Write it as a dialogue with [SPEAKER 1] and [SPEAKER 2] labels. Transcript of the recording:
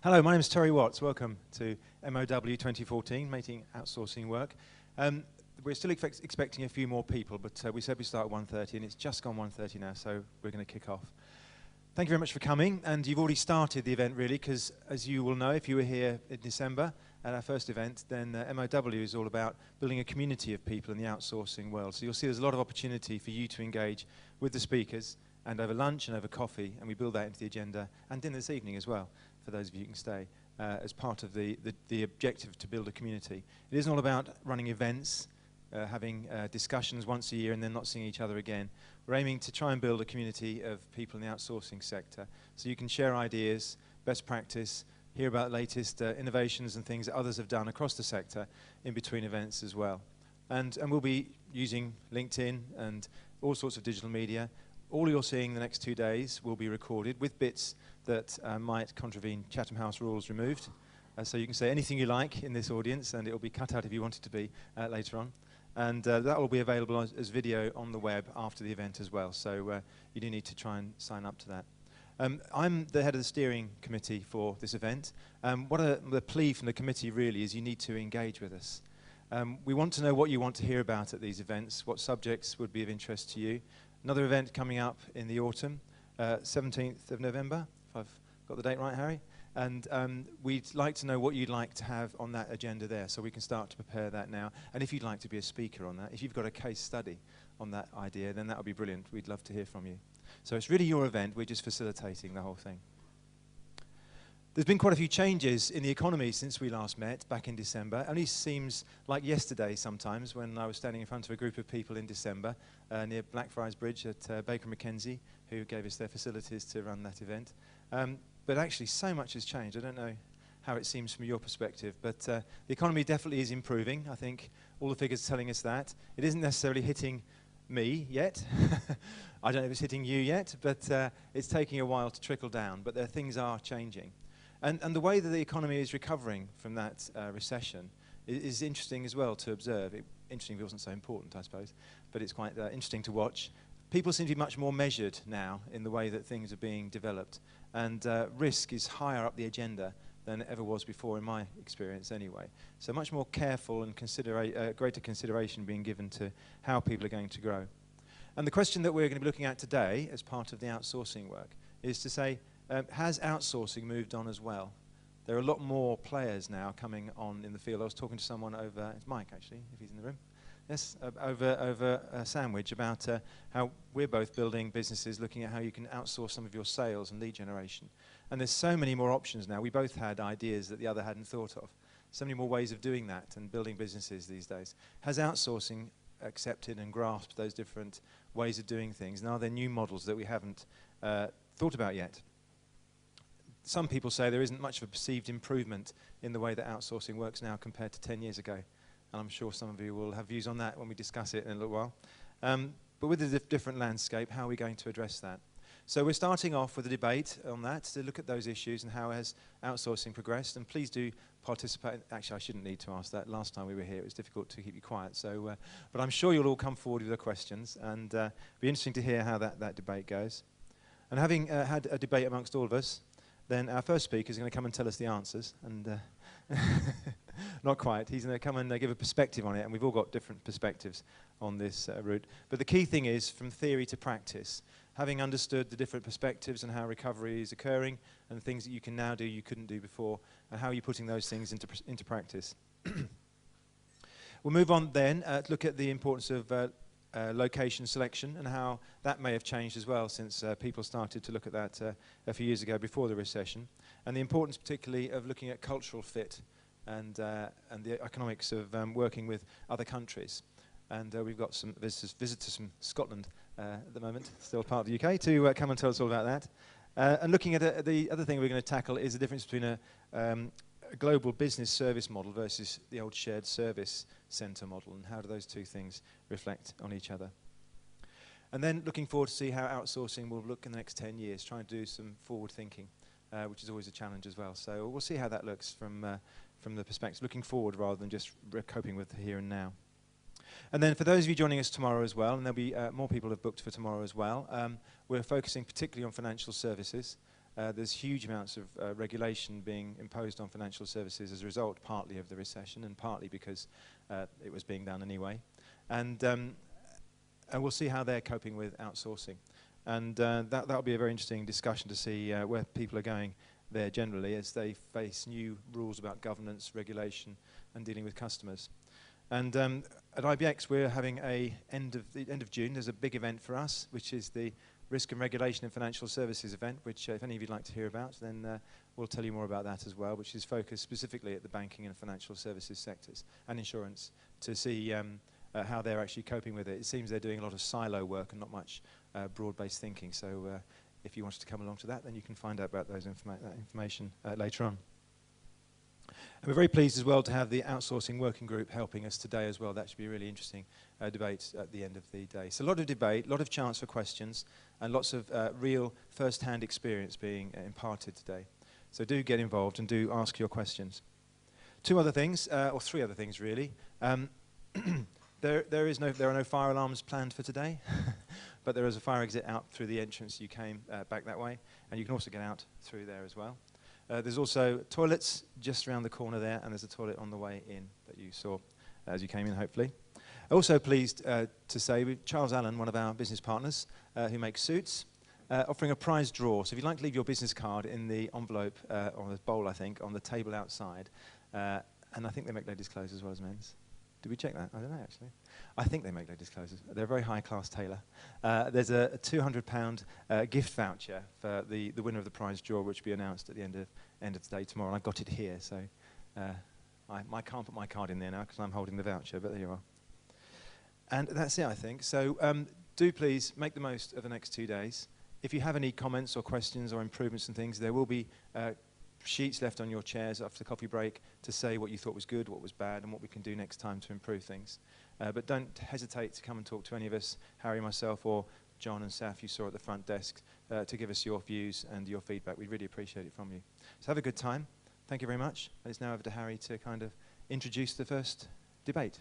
[SPEAKER 1] Hello, my name is Terry Watts. Welcome to MOW 2014, Making Outsourcing Work. We're still expecting a few more people, but we said we start at 1:30, and it's just gone 1:30 now, so we're going to kick off. Thank you very much for coming, and you've already started the event, really, because as you will know, if you were here in December at our first event, then MOW is all about building a community of people in the outsourcing world. So you'll see there's a lot of opportunity for you to engage with the speakers, and over lunch and over coffee, and we build that into the agenda, and dinner this evening as well, for those of you who can stay, as part of the objective to build a community. It isn't all about running events, having discussions once a year and then not seeing each other again. We're aiming to try and build a community of people in the outsourcing sector, so you can share ideas, best practice, hear about the latest innovations and things that others have done across the sector in between events as well. And we'll be using LinkedIn and all sorts of digital media. All you're seeing the next 2 days will be recorded with bits that might contravene Chatham House rules removed. So you can say anything you like in this audience, and it will be cut out if you want it to be later on. And that will be available as video on the web after the event as well. So you do need to try and sign up to that. I'm the head of the steering committee for this event. The plea from the committee really is you need to engage with us. We want to know what you want to hear about at these events, what subjects would be of interest to you. Another event coming up in the autumn, 17th of November, if I've got the date right, Harry. And we'd like to know what you'd like to have on that agenda there, so we can start to prepare that now. And if you'd like to be a speaker on that, if you've got a case study on that idea, then that would be brilliant. We'd love to hear from you. So it's really your event. We're just facilitating the whole thing. There's been quite a few changes in the economy since we last met back in December. It only seems like yesterday sometimes when I was standing in front of a group of people in December near Blackfriars Bridge at Baker McKenzie, who gave us their facilities to run that event. But actually so much has changed. I don't know how it seems from your perspective, but the economy definitely is improving. I think all the figures are telling us that. It isn't necessarily hitting me yet. I don't know if it's hitting you yet, but it's taking a while to trickle down. But things are changing. And the way that the economy is recovering from that recession is interesting as well to observe. Interesting if it wasn't so important, I suppose, but it's quite interesting to watch. People seem to be much more measured now in the way that things are being developed, and risk is higher up the agenda than it ever was before, in my experience anyway. So much more careful and greater consideration being given to how people are going to grow. And the question that we're going to be looking at today as part of the outsourcing work is to say, has outsourcing moved on as well? There are a lot more players now coming on in the field. I was talking to someone over, it's Mike actually, if he's in the room. Yes, over a sandwich about how we're both building businesses looking at how you can outsource some of your sales and lead generation. And there's so many more options now. We both had ideas that the other hadn't thought of. So many more ways of doing that and building businesses these days. Has outsourcing accepted and grasped those different ways of doing things? And are there new models that we haven't thought about yet? Some people say there isn't much of a perceived improvement in the way that outsourcing works now compared to 10 years ago. And I'm sure some of you will have views on that when we discuss it in a little while. But with the different landscape, how are we going to address that? So we're starting off with a debate on that to look at those issues and how has outsourcing progressed. And please do participate. Actually, I shouldn't need to ask that. Last time we were here, it was difficult to keep you quiet. So, but I'm sure you'll all come forward with your questions, and it'll be interesting to hear how that debate goes. And having had a debate amongst all of us, then our first speaker is going to come and tell us the answers. And not quite. He's going to come and give a perspective on it, and we've all got different perspectives on this route. But the key thing is, from theory to practice, having understood the different perspectives and how recovery is occurring, and the things that you can now do you couldn't do before, and how you're putting those things into practice. We'll move on then to look at the importance of location selection and how that may have changed as well since people started to look at that a few years ago before the recession, and the importance particularly of looking at cultural fit and the economics of working with other countries. And we've got some visitors from Scotland at the moment, still part of the UK, to come and tell us all about that. And looking at the other thing we're going to tackle is the difference between a global business service model versus the old shared service centre model, and how do those two things reflect on each other. And then looking forward to see how outsourcing will look in the next 10 years, trying to do some forward thinking, which is always a challenge as well. So we'll see how that looks from the perspective, looking forward rather than just coping with the here and now. And then for those of you joining us tomorrow as well, and there'll be more people have booked for tomorrow as well, we're focusing particularly on financial services. There's huge amounts of regulation being imposed on financial services as a result, partly of the recession and partly because it was being done anyway. And we'll see how they're coping with outsourcing. And that'll be a very interesting discussion to see where people are going there generally as they face new rules about governance, regulation, and dealing with customers. And at IBX, we're having the end of June. There's a big event for us, which is the Risk and Regulation in Financial Services event, which if any of you'd like to hear about, then we'll tell you more about that as well, which is focused specifically at the banking and financial services sectors and insurance to see how they're actually coping with it. It seems they're doing a lot of silo work and not much broad-based thinking. So if you wanted to come along to that, then you can find out about that information later on. And we're very pleased as well to have the outsourcing working group helping us today as well. That should be a really interesting debate at the end of the day. So a lot of debate, a lot of chance for questions, and lots of real first-hand experience being imparted today. So do get involved and do ask your questions. Two other things, or three other things really. There are no fire alarms planned for today, but there is a fire exit out through the entrance you came back that way, and you can also get out through there as well. There's also toilets just around the corner there, and there's a toilet on the way in that you saw as you came in, hopefully. Also pleased to say Charles Allen, one of our business partners who makes suits, offering a prize draw. So if you'd like to leave your business card in the envelope, or the bowl, I think, on the table outside, and I think they make ladies' clothes as well as men's. Did we check that? I don't know, actually. I think they make ladies' clothes. They're a very high-class tailor. There's a £200 gift voucher for the winner of the prize draw, which will be announced at the end of the day tomorrow. And I've got it here, so I can't put my card in there now because I'm holding the voucher, but there you are. And that's it, I think. So do please make the most of the next 2 days. If you have any comments or questions or improvements and things, there will be sheets left on your chairs after the coffee break to say what you thought was good, what was bad, and what we can do next time to improve things. But don't hesitate to come and talk to any of us, Harry, myself, or John and Saf you saw at the front desk, to give us your views and your feedback. We'd really appreciate it from you. So have a good time. Thank you very much. And it's now over to Harry to kind of introduce the first debate.